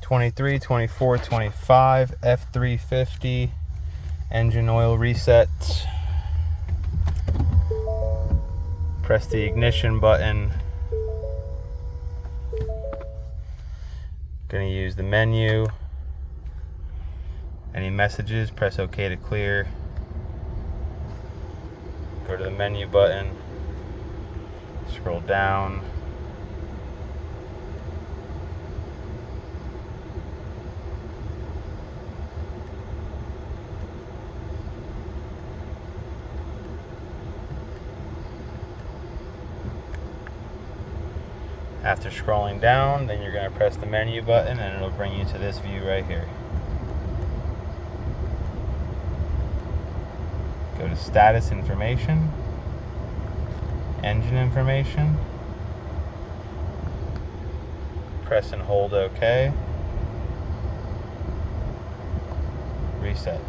23, 24, 25, f350 engine oil reset. Press the ignition button. Gonna use the menu. Any messages, press OK to clear. Go to the menu button. Scroll down. After scrolling down, then you're going to press the menu button and it'll bring you to this view right here. Go to status information, engine information, press and hold OK, reset.